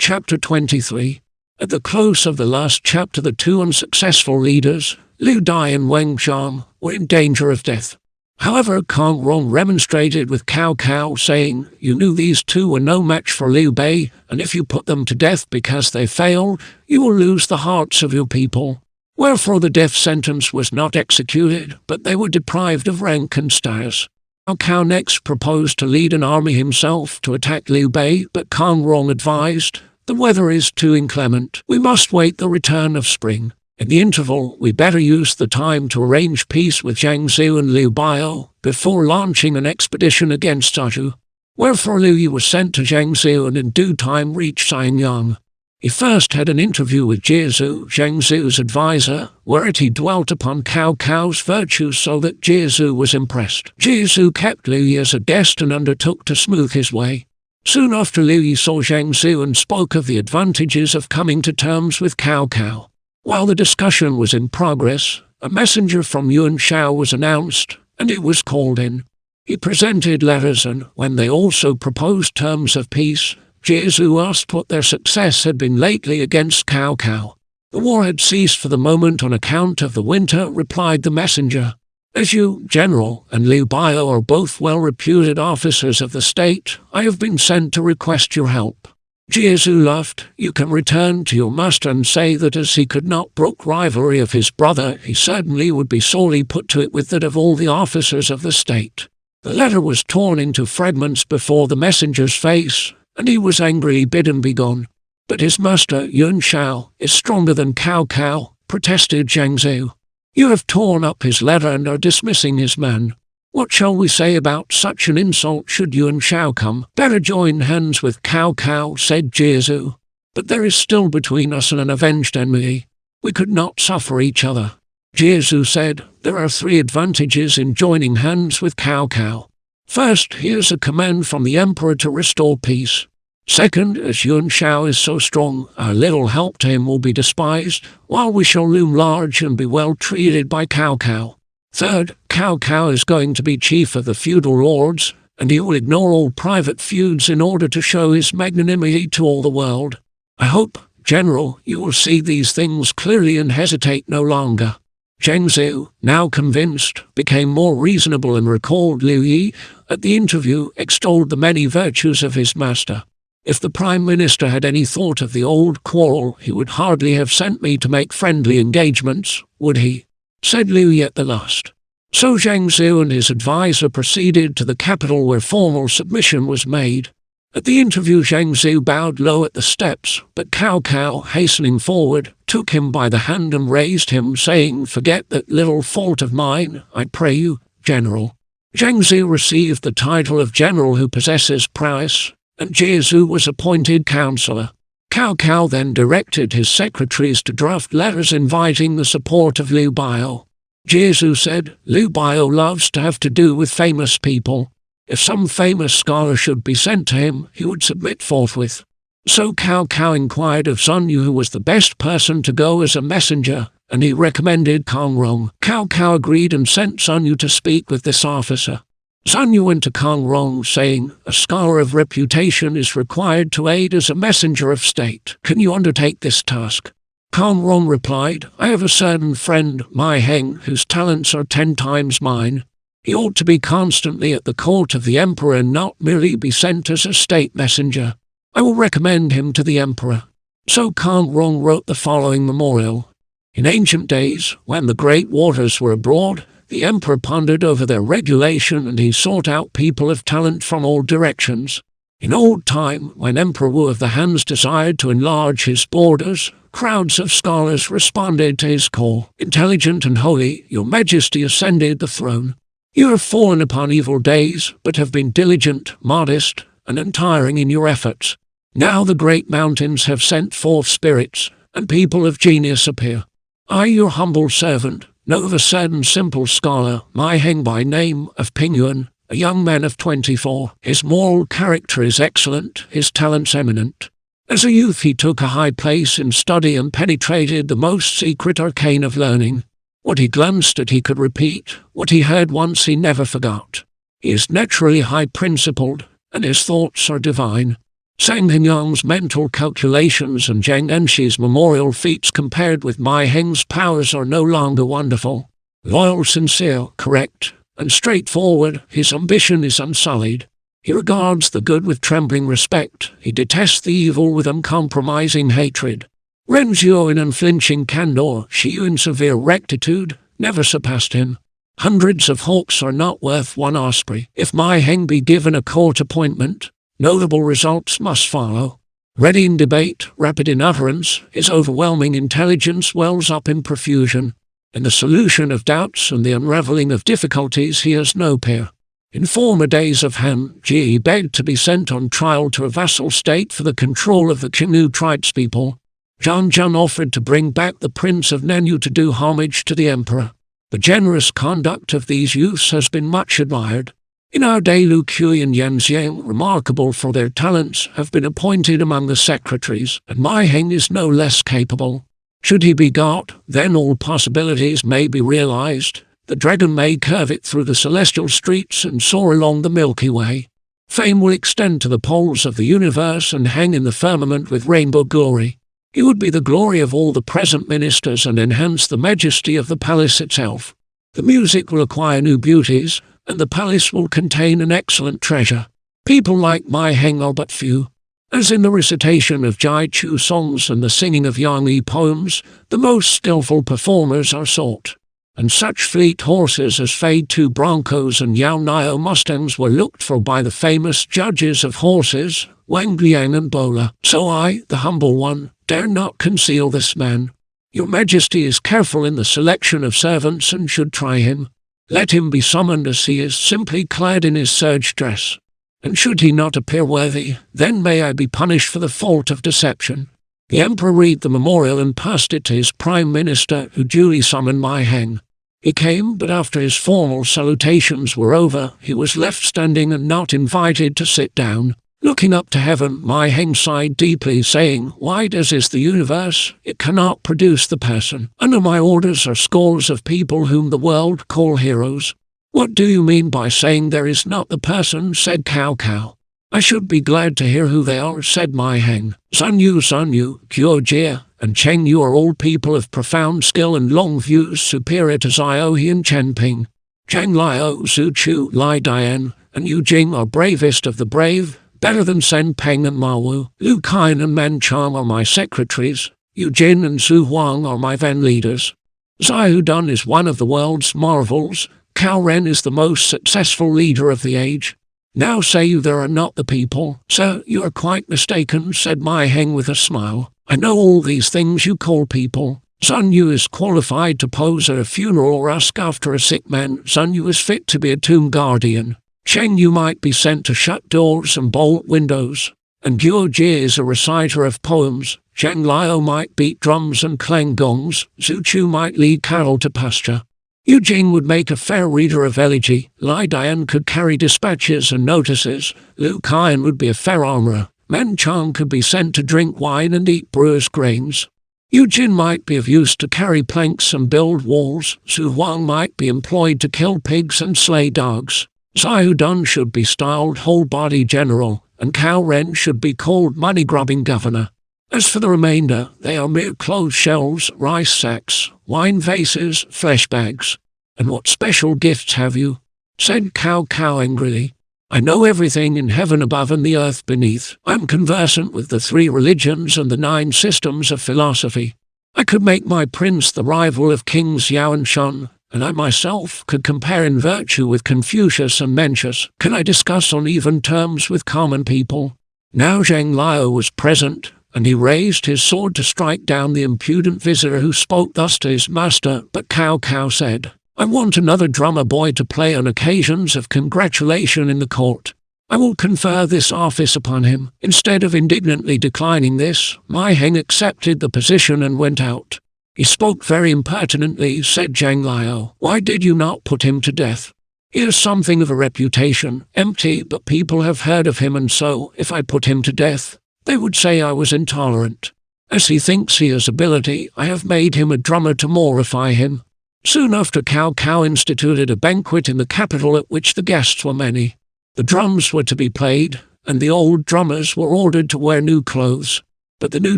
Chapter 23. At the close of the last chapter, the two unsuccessful leaders, Liu Dai and Wang Zhang, were in danger of death. However, Kang Rong remonstrated with Cao Cao, saying, "You knew these two were no match for Liu Bei, and if you put them to death because they fail, you will lose the hearts of your people." Wherefore the death sentence was not executed, but they were deprived of rank and status. Cao Cao next proposed to lead an army himself to attack Liu Bei, but Kang Rong advised, "The weather is too inclement. We must wait the return of spring. In the interval, we better use the time to arrange peace with Zhang Zhu and Liu Biao before launching an expedition against Zhang Zhu." Wherefore Liu Yi was sent to Zhang Zhu and in due time reached Xianyang. He first had an interview with Zhu, Zhang Zhu's advisor, whereat he dwelt upon Cao Cao's virtues so that Zhu was impressed. Zhu kept Liu Yi as a guest and undertook to smooth his way. Soon after, Liu Yi saw Zhang Zhu and spoke of the advantages of coming to terms with Cao Cao. While the discussion was in progress, a messenger from Yuan Shao was announced, and it was called in. He presented letters, and when they also proposed terms of peace, Zhu asked what their success had been lately against Cao Cao. "The war had ceased for the moment on account of the winter," replied the messenger. "As you, General, and Liu Biao are both well-reputed officers of the state, I have been sent to request your help." Zhu laughed. "You can return to your master and say that as he could not brook rivalry of his brother, he certainly would be sorely put to it with that of all the officers of the state." The letter was torn into fragments before the messenger's face, and he was angrily bidden begone. "But his master, Yuan Shao, is stronger than Cao Cao," protested Zhang Zhu. "You have torn up his letter and are dismissing his man. What shall we say about such an insult should Yuan Shao come?" "Better join hands with Cao Cao," said Zhu. "But there is still between us an unavenged enmity. We could not suffer each other." Zhu said, "There are 3 advantages in joining hands with Cao Cao. First, here's a command from the Emperor to restore peace. Second, as Yuan Shao is so strong, our little help to him will be despised, while we shall loom large and be well treated by Cao Cao. Third, Cao Cao is going to be chief of the feudal lords, and he will ignore all private feuds in order to show his magnanimity to all the world. I hope, General, you will see these things clearly and hesitate no longer." Zhang Zhu, now convinced, became more reasonable and recalled Liu Yi, at the interview, extolled the many virtues of his master. "If the Prime Minister had any thought of the old quarrel, he would hardly have sent me to make friendly engagements, would he?" said Liu Yi at the last. So Zhang Zhu and his advisor proceeded to the capital where formal submission was made. At the interview, Zhang Zhu bowed low at the steps, but Cao Cao, hastening forward, took him by the hand and raised him, saying, "Forget that little fault of mine, I pray you, General." Zhang Zhu received the title of General who possesses prowess, and Zhu was appointed councillor. Cao Cao then directed his secretaries to draft letters inviting the support of Liu Biao. Zhu said, "Liu Biao loves to have to do with famous people. If some famous scholar should be sent to him, he would submit forthwith." So Cao Cao inquired of Zhang Zhu who was the best person to go as a messenger, and he recommended Kang Rong. Cao Cao agreed and sent Zhang Zhu to speak with this officer. Zhang Zhu went to Kang Rong, saying, "A scholar of reputation is required to aid as a messenger of state. Can you undertake this task?" Kang Rong replied, "I have a certain friend, Mi Heng, whose talents are 10 times mine. He ought to be constantly at the court of the emperor and not merely be sent as a state messenger. I will recommend him to the emperor." So Kang Rong wrote the following memorial. "In ancient days, when the great waters were abroad, the emperor pondered over their regulation and he sought out people of talent from all directions. In old time, when Emperor Wu of the Han's desired to enlarge his borders, crowds of scholars responded to his call. Intelligent and holy, your majesty ascended the throne. You have fallen upon evil days, but have been diligent, modest, and untiring in your efforts. Now the great mountains have sent forth spirits, and people of genius appear. I, your humble servant, know of a certain simple scholar, Mi Heng by name, of Pinyin, a young man of 24. His moral character is excellent, his talents eminent. As a youth he took a high place in study and penetrated the most secret arcane of learning. What he glanced at he could repeat, what he heard once he never forgot. He is naturally high-principled, and his thoughts are divine. Zhang Henyang's mental calculations and Zhang Enshi's memorial feats compared with Mi Heng's powers are no longer wonderful. Loyal, sincere, correct, and straightforward, his ambition is unsullied. He regards the good with trembling respect. He detests the evil with uncompromising hatred. Ren Zhuo in unflinching candor, Xiu in severe rectitude, never surpassed him. Hundreds of hawks are not worth one osprey. If Mi Heng be given a court appointment, notable results must follow. Ready in debate, rapid in utterance, his overwhelming intelligence wells up in profusion. In the solution of doubts and the unravelling of difficulties he has no peer. In former days of Han, Ji begged to be sent on trial to a vassal state for the control of the Qingnu tribespeople. Zhang Zhu offered to bring back the Prince of Nenyu to do homage to the emperor. The generous conduct of these youths has been much admired. In our day, Lu Kui and Yan Xiang, remarkable for their talents, have been appointed among the secretaries, and Mi Heng is no less capable. Should he be got, then all possibilities may be realized. The dragon may curve it through the celestial streets and soar along the Milky Way. Fame will extend to the poles of the universe and hang in the firmament with rainbow glory. He would be the glory of all the present ministers and enhance the majesty of the palace itself. The music will acquire new beauties, and the palace will contain an excellent treasure. People like Mi Heng are but few. As in the recitation of Jai Chu songs and the singing of Yang Yi poems, the most skillful performers are sought. And such fleet horses as Fei Tu Broncos and Yao Nio Mustangs were looked for by the famous judges of horses, Wang Liang and Bola. So I, the humble one, dare not conceal this man. Your Majesty is careful in the selection of servants and should try him. Let him be summoned as he is, simply clad in his serge dress. And should he not appear worthy, then may I be punished for the fault of deception. The emperor read the memorial and passed it to his prime minister, who duly summoned Mi Heng. He came, but after his formal salutations were over, he was left standing and not invited to sit down. Looking up to heaven, Mi Heng sighed deeply, saying, "Wide as is the universe, it cannot produce the person. Under my orders are scores of people whom the world call heroes." "What do you mean by saying there is not the person?" said Cao Cao. "I should be glad to hear who they are," said Mi Heng. Sun Yu, Guo Jie, and Cheng Yu are all people of profound skill and long views superior to Zhao He and Chen Ping. Zhang Liao, Zhu Chu, Lai Dian, and Yu Jing are bravest of the brave, better than Sen Peng and Ma Wu. Lu Kain and Man Chang are my secretaries. Yu Jin and Zhu Huang are my van leaders. Zhao Dun is one of the world's marvels. Cao Ren is the most successful leader of the age. Now say you there are not the people. Sir, you are quite mistaken, said Mi Heng with a smile. I know all these things you call people. Sun Yu is qualified to pose at a funeral or ask after a sick man. Sun Yu is fit to be a tomb guardian. Cheng Yu might be sent to shut doors and bolt windows. And Guo Jie is a reciter of poems. Zhang Liao might beat drums and clang gongs. Zhu Chu might lead cattle to pasture. Yu Jing would make a fair reader of elegy. Lai Dian could carry dispatches and notices. Lu Kain would be a fair armorer. Man Chang could be sent to drink wine and eat brewer's grains. Yu Jin might be of use to carry planks and build walls. Zhu Huang might be employed to kill pigs and slay dogs. Zhao Dun should be styled whole-body general, and Cao Ren should be called money-grubbing governor. As for the remainder, they are mere clothes shelves, rice sacks, wine vases, flesh bags. And what special gifts have you? Said Cao Cao angrily. I know everything in heaven above and the earth beneath. I am conversant with the 3 religions and the 9 systems of philosophy. I could make my prince the rival of kings Yao and Shun, and I myself could compare in virtue with Confucius and Mencius. Can I discuss on even terms with common people? Now Zhang Liao was present, and he raised his sword to strike down the impudent visitor who spoke thus to his master, but Cao Cao said, I want another drummer boy to play on occasions of congratulation in the court. I will confer this office upon him. Instead of indignantly declining this, Mi Heng accepted the position and went out. He spoke very impertinently, said Zhang Liao. Why did you not put him to death? He has something of a reputation, empty, but people have heard of him, and so, if I put him to death, they would say I was intolerant. As he thinks he has ability, I have made him a drummer to mortify him. Soon after, Cao Cao instituted a banquet in the capital at which the guests were many. The drums were to be played, and the old drummers were ordered to wear new clothes. But the new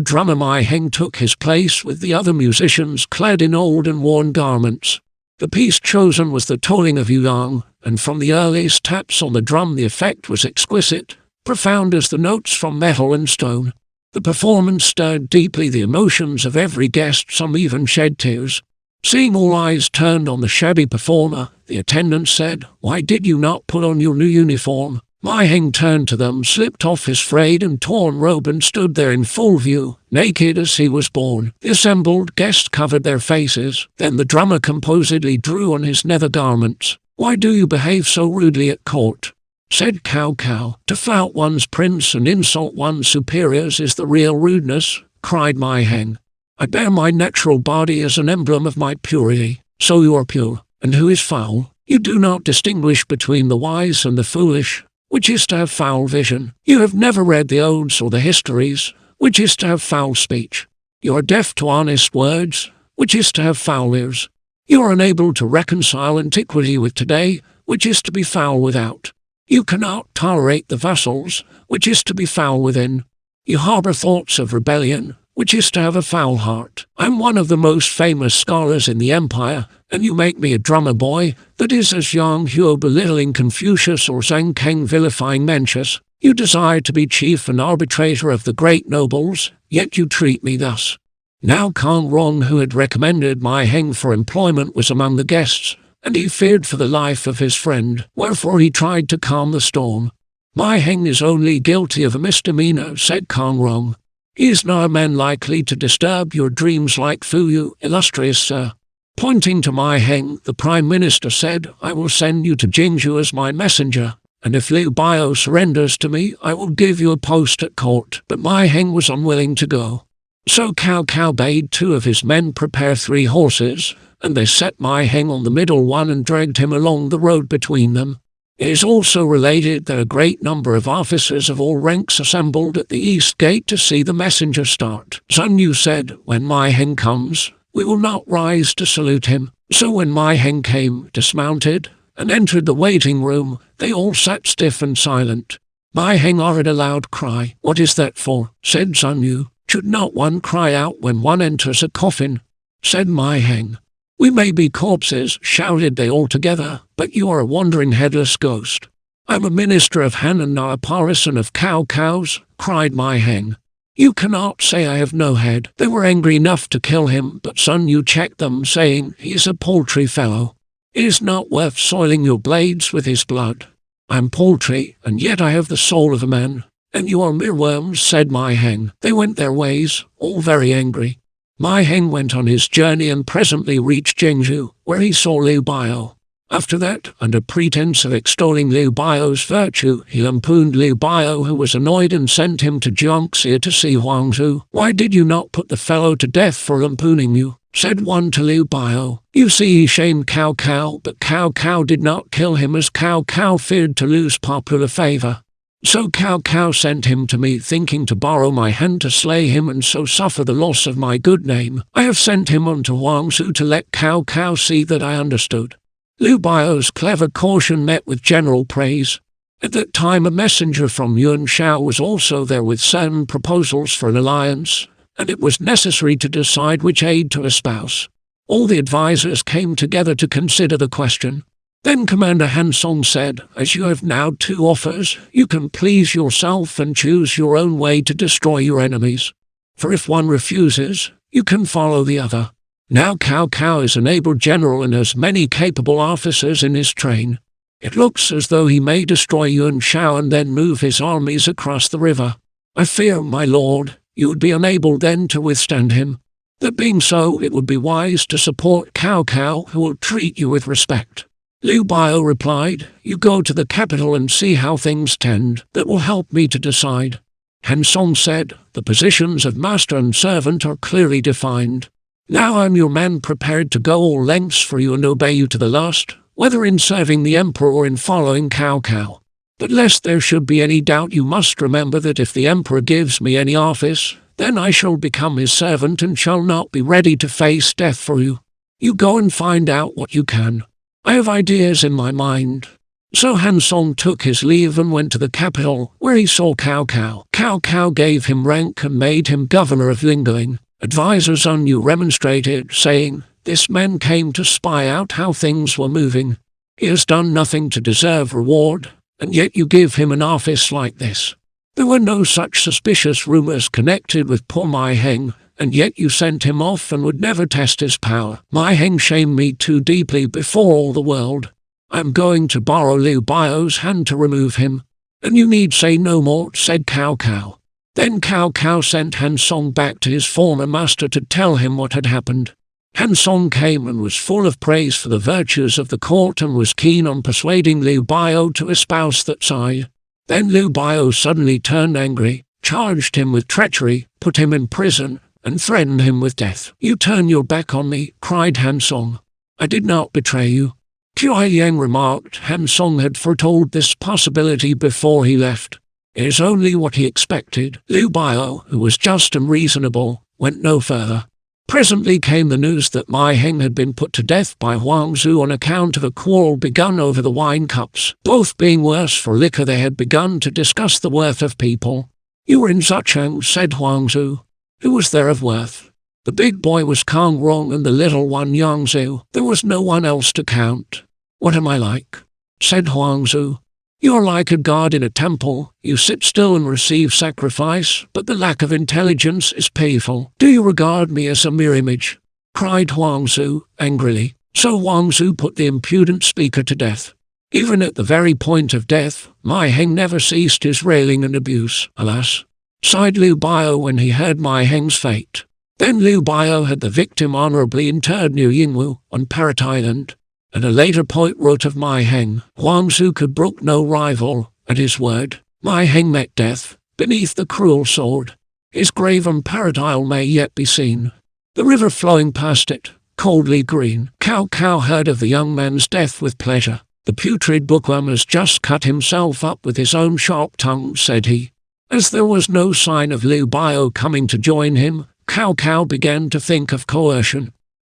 drummer Mi Heng took his place with the other musicians clad in old and worn garments. The piece chosen was the tolling of Yang, and from the earliest taps on the drum the effect was exquisite, profound as the notes from metal and stone. The performance stirred deeply the emotions of every guest, some even shed tears. Seeing all eyes turned on the shabby performer, the attendant said, "Why did you not put on your new uniform?" Mi Heng turned to them, slipped off his frayed and torn robe and stood there in full view, naked as he was born. The assembled guests covered their faces. Then the drummer composedly drew on his nether garments. "Why do you behave so rudely at court?" said Cao Cao. "To flout one's prince and insult one's superiors is the real rudeness," cried Mi Heng. "I bear my natural body as an emblem of my purity. So you are pure, and who is foul? You do not distinguish between the wise and the foolish, which is to have foul vision. You have never read the odes or the histories, which is to have foul speech. You are deaf to honest words, which is to have foul ears. You are unable to reconcile antiquity with today, which is to be foul without. You cannot tolerate the vassals, which is to be foul within. You harbor thoughts of rebellion, which is to have a foul heart. I'm one of the most famous scholars in the empire, and you make me a drummer boy, that is as Yang Huo belittling Confucius or Zhang Keng vilifying Mencius. You desire to be chief and arbitrator of the great nobles, yet you treat me thus." Now Kang Rong, who had recommended Mi Heng for employment, was among the guests, and he feared for the life of his friend, wherefore he tried to calm the storm. "Mi Heng is only guilty of a misdemeanor," said Kang Rong. "He is not a man likely to disturb your dreams like Fu Yu, illustrious sir." Pointing to Mi Heng, the Prime Minister said, "I will send you to Jingzhou as my messenger, and if Liu Biao surrenders to me, I will give you a post at court." But Mi Heng was unwilling to go. So Cao Cao bade 2 of his men prepare 3 horses, and they set Mi Heng on the middle one and dragged him along the road between them. It is also related that a great number of officers of all ranks assembled at the east gate to see the messenger start. Zhang Zhu said, "When Mi Heng comes, we will not rise to salute him." So when Mi Heng came, dismounted, and entered the waiting room, they all sat stiff and silent. Mi Heng uttered a loud cry. "What is that for?" said Zhang Zhu. "Should not one cry out when one enters a coffin?" said Mi Heng. "We may be corpses," shouted they all together, "but you are a wandering headless ghost." "I'm a minister of Han and not a partisan of Cao Cao's," cried Mi Heng. "You cannot say I have no head." They were angry enough to kill him, but Sun Yu checked them, saying, "He is a paltry fellow. It is not worth soiling your blades with his blood. I am paltry, and yet I have the soul of a man, and you are mere worms," said Mi Heng. They went their ways, all very angry. Mi Heng went on his journey and presently reached Jingzhou, where he saw Liu Biao. After that, under pretense of extolling Liu Biao's virtue, he lampooned Liu Biao, who was annoyed, and sent him to Jiangxi to see Zhang Zhu. "Why did you not put the fellow to death for lampooning you?" said one to Liu Biao. "You see, he shamed Cao Cao, but Cao Cao did not kill him, as Cao Cao feared to lose popular favor. So Cao Cao sent him to me, thinking to borrow my hand to slay him and so suffer the loss of my good name. I have sent him on to Zhang Zhu to let Cao Cao see that I understood." Liu Biao's clever caution met with general praise. At that time a messenger from Yuan Shao was also there with certain proposals for an alliance, and it was necessary to decide which aid to espouse. All the advisers came together to consider the question. Then Commander Han Song said, "As you have now 2 offers, you can please yourself and choose your own way to destroy your enemies. For if one refuses, you can follow the other." Now Cao Cao is an able general and has many capable officers in his train. It looks as though he may destroy Yuan Shao and then move his armies across the river. I fear, my lord, you would be unable then to withstand him. That being so, it would be wise to support Cao Cao, who will treat you with respect." Liu Biao replied, "You go to the capital and see how things tend. That will help me to decide." Han Song said, "The positions of master and servant are clearly defined. Now I'm your man, prepared to go all lengths for you and obey you to the last, whether in serving the emperor or in following Cao Cao. But lest there should be any doubt, you must remember that if the emperor gives me any office, then I shall become his servant and shall not be ready to face death for you. You go and find out what you can. I have ideas in my mind." So Han Song took his leave and went to the capital, where he saw Cao Cao. Cao Cao gave him rank and made him governor of Lingling. Advisor Zhang Zhu remonstrated, saying, "This man came to spy out how things were moving. He has done nothing to deserve reward, and yet you give him an office like this. There were no such suspicious rumors connected with poor Mi Heng, and yet you sent him off and would never test his power. Mi Heng shamed me too deeply before all the world. I am going to borrow Liu Bai's hand to remove him, and you need say no more," said Cao Cao. Then Cao Cao sent Han Song back to his former master to tell him what had happened. Han Song came and was full of praise for the virtues of the court and was keen on persuading Liu Bai to espouse that side. Then Liu Bai suddenly turned angry, charged him with treachery, put him in prison, and threatened him with death. "You turn your back on me," cried Han Song. "I did not betray you." Kuai Yang remarked Han Song had foretold this possibility before he left. It is only what he expected. Liu Bai, who was just and reasonable, went no further. Presently came the news that Mi Heng had been put to death by Zhang Zhu on account of a quarrel begun over the wine cups. Both being worse for liquor, they had begun to discuss the worth of people. "You were in Zuchang," said Zhang Zhu. "Who was there of worth?" "The big boy was Kang Rong and the little one Yang Zhu. There was no one else to count." "What am I like?" said Zhang Zhu. "You are like a god in a temple. You sit still and receive sacrifice, but the lack of intelligence is painful. Do you regard me as a mere image?" cried Zhang Zhu angrily. So Zhang Zhu put the impudent speaker to death. Even at the very point of death, Mi Heng never ceased his railing and abuse. "Alas," sighed Liu Bai when he heard Mi Heng's fate. Then Liu Bai had the victim honorably interred near Yingwu on Parrot Island. At a later point wrote of Mi Heng, "Zhang Zhu could brook no rival. At his word, Mi Heng met death beneath the cruel sword. His grave on Parrot Isle may yet be seen. The river flowing past it, coldly green." Cao Cao heard of the young man's death with pleasure. "The putrid bookworm has just cut himself up with his own sharp tongue," said he. As there was no sign of Liu Bai coming to join him, Cao Cao began to think of coercion.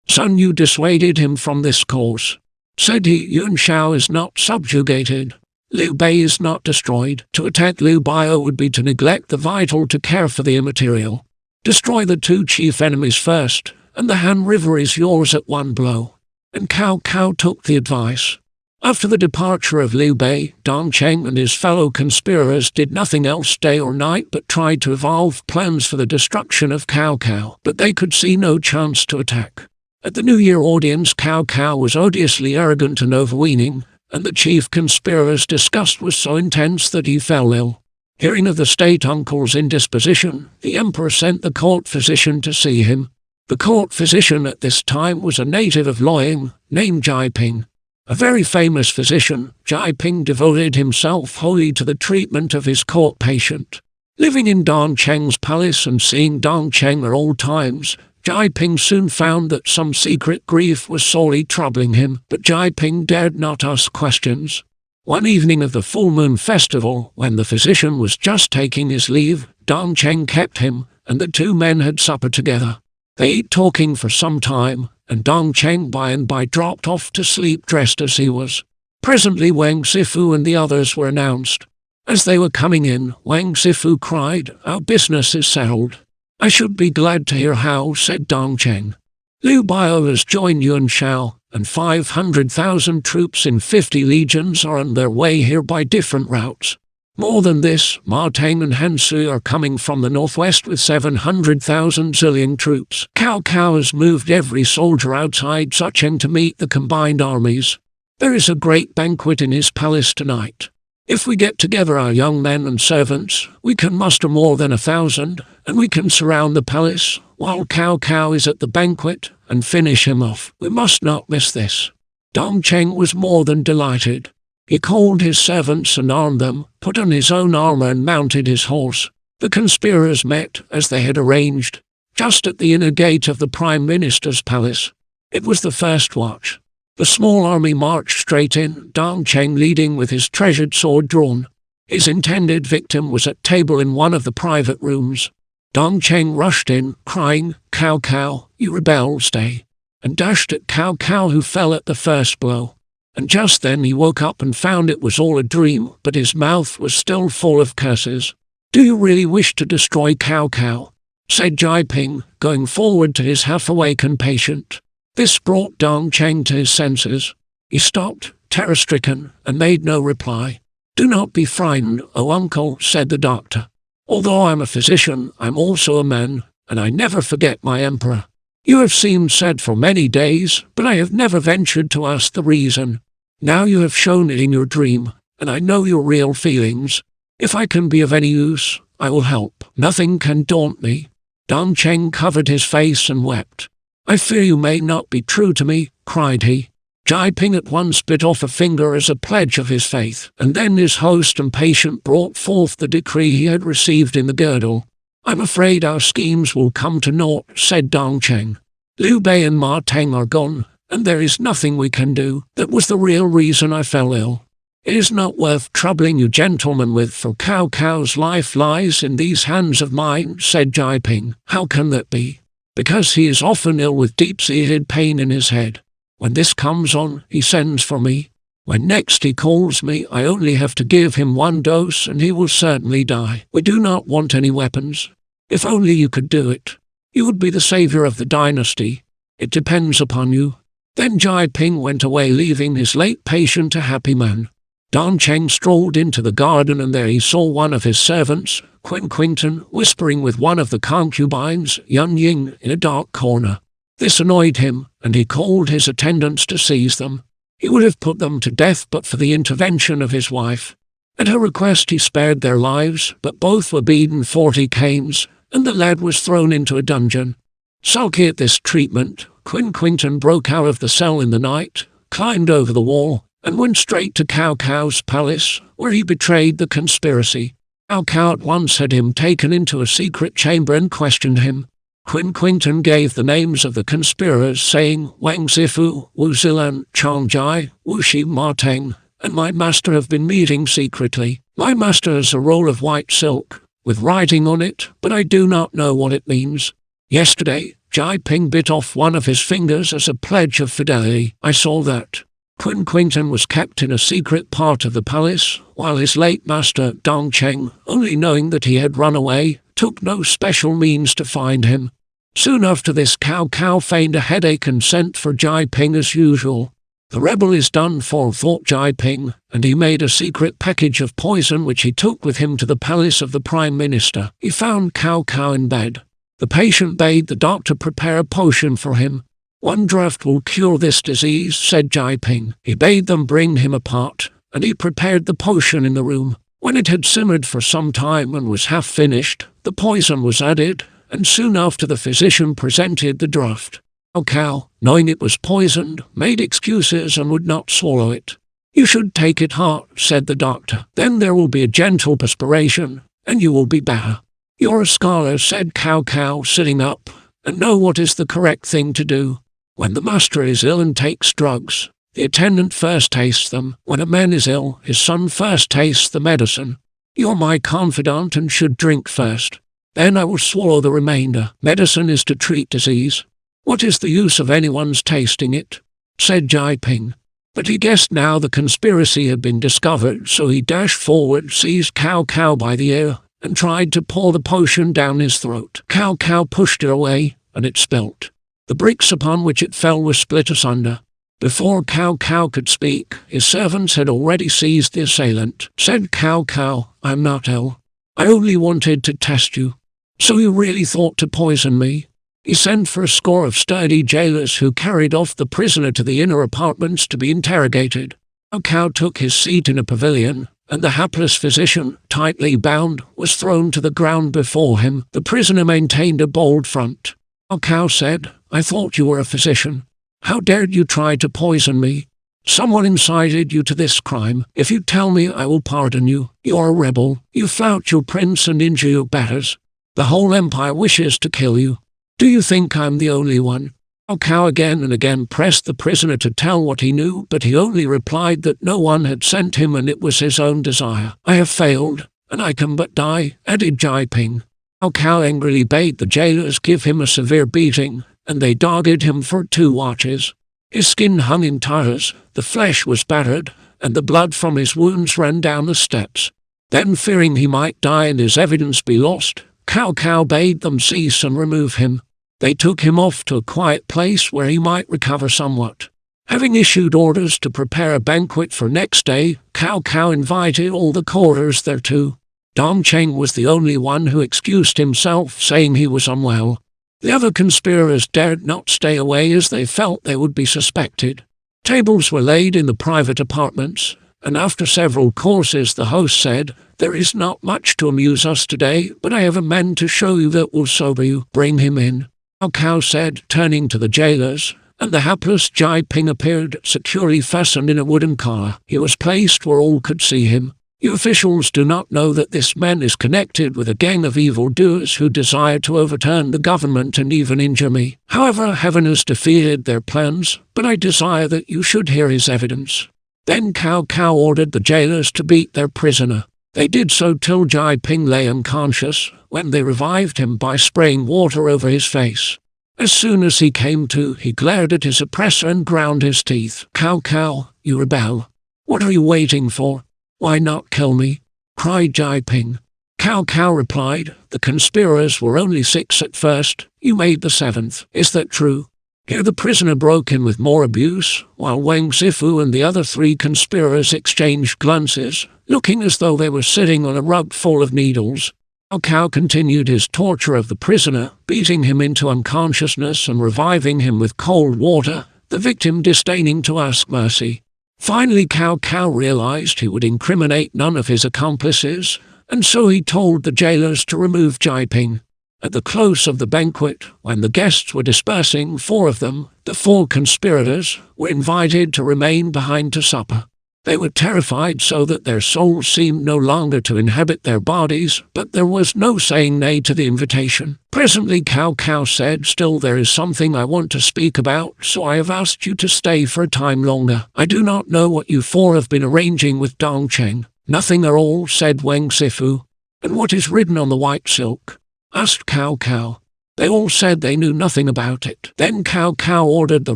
Sun Yu dissuaded him from this course. Said he, "Yuan Shao is not subjugated. Liu Bei is not destroyed. To attack Liu Bai would be to neglect the vital to care for the immaterial. Destroy the two chief enemies first, and the Han River is yours at one blow." And Cao Cao took the advice. After the departure of Liu Bei, Dong Cheng and his fellow conspirators did nothing else day or night but tried to evolve plans for the destruction of Cao Cao, but they could see no chance to attack. At the New Year audience, Cao Cao was odiously arrogant and overweening, and the chief conspirator's disgust was so intense that he fell ill. Hearing of the state uncle's indisposition, the emperor sent the court physician to see him. The court physician at this time was a native of Luoying, named Jai Ping. A very famous physician, Jai Ping devoted himself wholly to the treatment of his court patient. Living in Dong Cheng's palace and seeing Dong Cheng at all times, Jai Ping soon found that some secret grief was sorely troubling him, but Jai Ping dared not ask questions. One evening of the full moon festival, when the physician was just taking his leave, Dong Cheng kept him, and the two men had supper together. They ate talking for some time, and Dong Cheng by and by dropped off to sleep dressed as he was. Presently Wang Sifu and the others were announced. As they were coming in, Wang Sifu cried, "Our business is settled." "I should be glad to hear how," said Dong Cheng. "Liu Bai has joined Yuan Shao, and 500,000 troops in 50 legions are on their way here by different routes. More than this, Ma Teng and Han Sui are coming from the northwest with 700,000 Zillion troops. Cao Cao has moved every soldier outside Zucheng to meet the combined armies. There is a great banquet in his palace tonight. If we get together our young men and servants, we can muster more than 1,000, and we can surround the palace, while Cao Cao is at the banquet, and finish him off. We must not miss this." Dong Cheng was more than delighted. He called his servants and armed them, put on his own armor and mounted his horse. The conspirators met, as they had arranged, just at the inner gate of the Prime Minister's palace. It was the first watch. The small army marched straight in, Dong Cheng leading with his treasured sword drawn. His intended victim was at table in one of the private rooms. Dong Cheng rushed in, crying, "Cao Cao, you rebel, stay," and dashed at Cao Cao, who fell at the first blow. and just then he woke up and found it was all a dream, but his mouth was still full of curses. "Do you really wish to destroy Cao Cao?" said Jai Ping, going forward to his half-awakened patient. This brought Dong Cheng to his senses. He stopped, terror-stricken, and made no reply. "Do not be frightened, oh uncle," said the doctor. "Although I'm a physician, I'm also a man, and I never forget my emperor. You have seemed sad for many days, but I have never ventured to ask the reason. Now you have shown it in your dream, and I know your real feelings. If I can be of any use, I will help. Nothing can daunt me." Dong Cheng covered his face and wept. "I fear you may not be true to me," cried he. Jai Ping at once bit off a finger as a pledge of his faith, and then his host and patient brought forth the decree he had received in the girdle. "I'm afraid our schemes will come to naught," said Dong Cheng. "Liu Bei and Ma Teng are gone, and there is nothing we can do. That was the real reason I fell ill. It is not worth troubling you gentlemen with, for Cao Cao's life lies in these hands of mine," said Jai Ping. "How can that be?" "Because he is often ill with deep-seated pain in his head. When this comes on, he sends for me. When next he calls me, I only have to give him one dose and he will certainly die. We do not want any weapons. If only you could do it. You would be the savior of the dynasty. It depends upon you." Then Jai Ping went away, leaving his late patient a happy man. Dong Cheng strolled into the garden, and there he saw one of his servants, Quintin, whispering with one of the concubines, Yun Ying, in a dark corner. This annoyed him, and he called his attendants to seize them. He would have put them to death but for the intervention of his wife. At her request he spared their lives, but both were beaten 40 canes, and the lad was thrown into a dungeon. Sulky at this treatment, Quintin broke out of the cell in the night, climbed over the wall, and went straight to Cao Cao's palace, where he betrayed the conspiracy. Cao Cao at once had him taken into a secret chamber and questioned him. Quintin gave the names of the conspirators, saying, "Wang Zifu, Wu Zilan, Chang Jai, Wu Shi Ma Teng, and my master have been meeting secretly. My master has a roll of white silk, with writing on it, but I do not know what it means. Yesterday, Jai Ping bit off one of his fingers as a pledge of fidelity. I saw that." Quintin was kept in a secret part of the palace, while his late master, Dong Cheng, only knowing that he had run away, took no special means to find him. Soon after this, Cao Cao feigned a headache and sent for Jai Ping as usual. "The rebel is done for," thought Jai Ping, and he made a secret package of poison which he took with him to the palace of the Prime Minister. He found Cao Cao in bed. The patient bade the doctor prepare a potion for him. "One draught will cure this disease," said Jai Ping. He bade them bring him a pot, and he prepared the potion in the room. When it had simmered for some time and was half finished, the poison was added, and soon after the physician presented the draught. Cao Cao, knowing it was poisoned, made excuses and would not swallow it. "You should take it hot," said the doctor. "Then there will be a gentle perspiration, and you will be better." "You're a scholar," said Cao Cao, sitting up, "and know what is the correct thing to do. When the master is ill and takes drugs, the attendant first tastes them. When a man is ill, his son first tastes the medicine. You're my confidant and should drink first. Then I will swallow the remainder. Medicine is to treat disease. What is the use of anyone's tasting it?" said Jai Ping. But he guessed now the conspiracy had been discovered, so he dashed forward, seized Cao Cao by the ear, and tried to pour the potion down his throat. Cao Cao pushed it away, and it spilt. The bricks upon which it fell were split asunder. Before Cao Cao could speak, his servants had already seized the assailant. Said Cao Cao, "I'm not ill. I only wanted to test you." "So you really thought to poison me?" He sent for a score of sturdy jailers who carried off the prisoner to the inner apartments to be interrogated. Cao Cao took his seat in a pavilion, and the hapless physician, tightly bound, was thrown to the ground before him. The prisoner maintained a bold front. Cao Cao said, "I thought you were a physician. How dared you try to poison me? Someone incited you to this crime. If you tell me, I will pardon you. You're a rebel. You flout your prince and injure your betters. The whole empire wishes to kill you. Do you think I'm the only one?" Cao Cao again and again pressed the prisoner to tell what he knew, but he only replied that no one had sent him and it was his own desire. "I have failed, and I can but die," added Jai Ping. Cao Cao angrily bade the jailers give him a severe beating, and they dogged him for 2 watches. His skin hung in tatters, the flesh was battered, and the blood from his wounds ran down the steps. Then, fearing he might die and his evidence be lost, Cao Cao bade them cease and remove him. They took him off to a quiet place where he might recover somewhat. Having issued orders to prepare a banquet for next day, Cao Cao invited all the callers thereto. Dongcheng was the only one who excused himself, saying he was unwell. The other conspirators dared not stay away as they felt they would be suspected. Tables were laid in the private apartments, and after several courses the host said, "There is not much to amuse us today, but I have a man to show you that will sober you. Bring him in." Cao Cao said, turning to the jailers, and the hapless Jai Ping appeared, securely fastened in a wooden car. He was placed where all could see him. "You officials do not know that this man is connected with a gang of evildoers who desire to overturn the government and even injure me. However, heaven has defeated their plans, but I desire that you should hear his evidence." Then Cao Cao ordered the jailers to beat their prisoner. They did so till Jai Ping lay unconscious, when they revived him by spraying water over his face. As soon as he came to, he glared at his oppressor and ground his teeth. "Cao Cao, you rebel. What are you waiting for? Why not kill me?" cried Jai Ping. Cao Cao replied, "The conspirators were only 6 at first. You made the 7th. Is that true?" Here the prisoner broke in with more abuse, while Wang Zifu and the other 3 conspirators exchanged glances, looking as though they were sitting on a rug full of needles. Cao Cao continued his torture of the prisoner, beating him into unconsciousness and reviving him with cold water, the victim disdaining to ask mercy. Finally Cao Cao realized he would incriminate none of his accomplices, and so he told the jailers to remove Jai Ping. At the close of the banquet, when the guests were dispersing, 4 of them, the 4 conspirators, were invited to remain behind to supper. They were terrified so that their souls seemed no longer to inhabit their bodies, but there was no saying nay to the invitation. Presently Cao Cao said, "Still there is something I want to speak about, so I have asked you to stay for a time longer. I do not know what you 4 have been arranging with Dongcheng." "Nothing at all," said Wang Zifu. "And what is written on the white silk?" asked Cao Cao. They all said they knew nothing about it. Then Cao Cao ordered the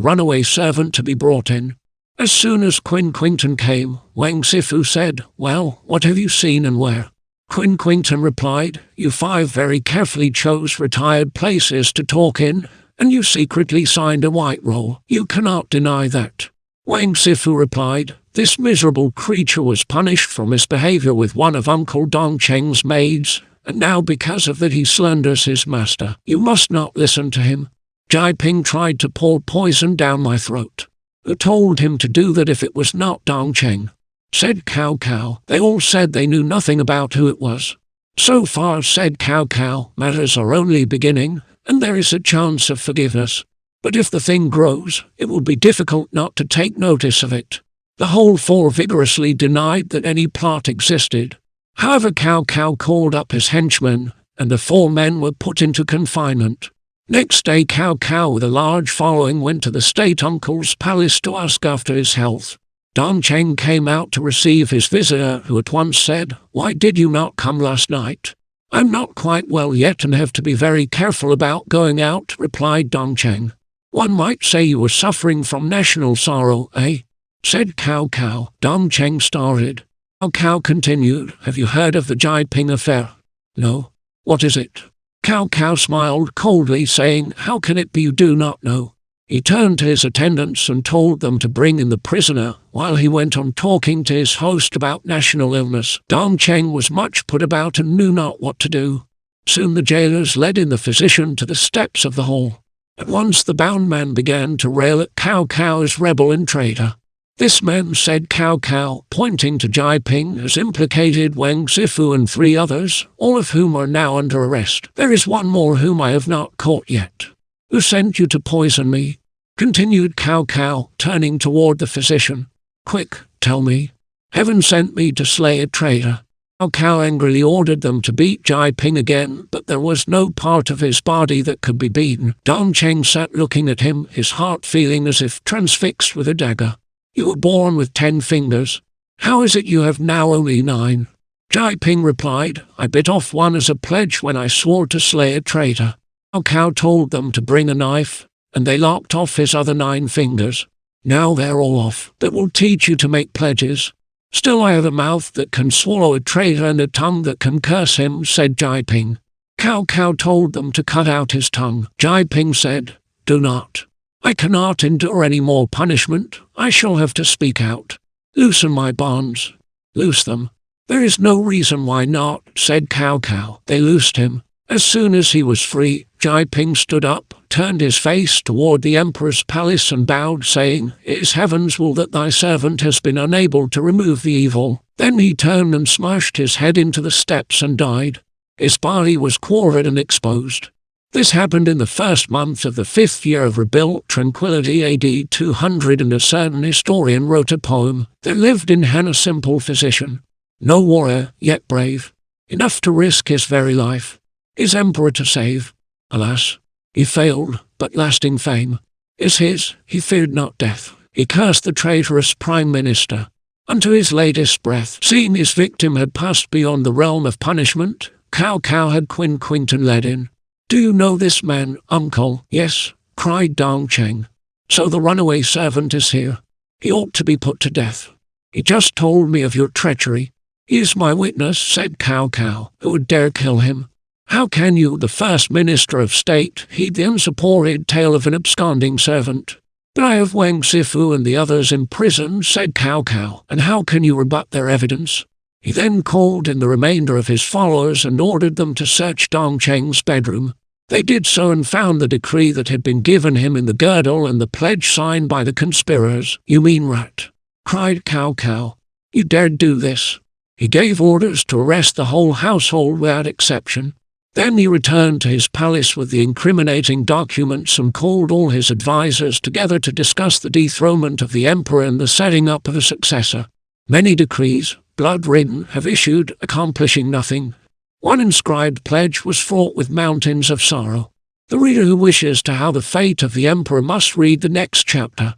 runaway servant to be brought in. As soon as Quinton came, Wang Zifu said, "Well, what have you seen and where?" Quinton replied, "You 5 very carefully chose retired places to talk in, and you secretly signed a white roll. You cannot deny that." Wang Zifu replied, "This miserable creature was punished for misbehavior with one of Uncle Dongcheng's maids, and now because of that he slanders his master. You must not listen to him. Jai Ping tried to pour poison down my throat. Who told him to do that if it was not Dongcheng?" said Cao Cao. They all said they knew nothing about who it was. "So far," said Cao Cao, "matters are only beginning, and there is a chance of forgiveness. But if the thing grows, it will be difficult not to take notice of it." The whole 4 vigorously denied that any plot existed. However, Cao Cao called up his henchmen, and the 4 men were put into confinement. Next day Cao Cao with a large following went to the state uncle's palace to ask after his health. Dongcheng came out to receive his visitor, who at once said, "Why did you not come last night?" "I'm not quite well yet and have to be very careful about going out," replied Dongcheng. "One might say you were suffering from national sorrow, eh?" said Cao Cao. Dongcheng started. Cao Cao continued, "Have you heard of the Jai Ping affair?" "No." "What is it?" Cao Cao smiled coldly, saying, "How can it be you do not know?" He turned to his attendants and told them to bring in the prisoner, while he went on talking to his host about national illness. Dongcheng was much put about and knew not what to do. Soon the jailers led in the physician to the steps of the hall. At once the bound man began to rail at Cao Cao as rebel and traitor. "This man," said Cao Cao, pointing to Jai Ping, "has implicated Wang Zifu and 3 others, all of whom are now under arrest. There is one more whom I have not caught yet." "Who sent you to poison me?" continued Cao Cao, turning toward the physician. "Quick, tell me." "Heaven sent me to slay a traitor." Cao Cao angrily ordered them to beat Jai Ping again, but there was no part of his body that could be beaten. Dongcheng sat looking at him, his heart feeling as if transfixed with a dagger. "You were born with 10 fingers. How is it you have now only 9? Jai Ping replied, "I bit off one as a pledge when I swore to slay a traitor." Cao Cao told them to bring a knife, and they lopped off his other 9 fingers. Now they're all off. That will teach you to make pledges. Still I have a mouth that can swallow a traitor and a tongue that can curse him, said Jai Ping. Cao Cao told them to cut out his tongue. Jai Ping said, do not. I cannot endure any more punishment. I shall have to speak out. Loosen my bonds. Loose them. There is no reason why not, said Cao Cao. They loosed him. As soon as he was free, Jai Ping stood up, turned his face toward the emperor's palace and bowed, saying, It is heaven's will that thy servant has been unable to remove the evil. Then he turned and smashed his head into the steps and died. His body was quartered and exposed. This happened in the first month of the 5th year of rebuilt tranquility AD 200, and a certain historian wrote a poem. There lived in Han a simple physician, no warrior, yet brave, enough to risk his very life, his emperor to save. Alas, he failed, but lasting fame is his. He feared not death. He cursed the traitorous prime minister unto his latest breath. Seeing his victim had passed beyond the realm of punishment, Cao Cao had Quintin led in. Do you know this man, uncle? Yes, cried Dong Cheng. So the runaway servant is here. He ought to be put to death. He just told me of your treachery. He is my witness, said Cao Cao. Who would dare kill him? How can you, the first minister of state, heed the unsupported tale of an absconding servant? But I have Wang Sifu and the others in prison, said Cao Cao, and how can you rebut their evidence? He then called in the remainder of his followers and ordered them to search Dong Cheng's bedroom. They did so and found the decree that had been given him in the girdle and the pledge signed by the conspirators. You mean rat? Cried Cao Cao. You dared do this? He gave orders to arrest the whole household without exception. Then he returned to his palace with the incriminating documents and called all his advisers together to discuss the dethronement of the emperor and the setting up of a successor. Many decrees, blood-ridden, have issued, accomplishing nothing. One inscribed pledge was fraught with mountains of sorrow. The reader who wishes to know the fate of the emperor must read the next chapter.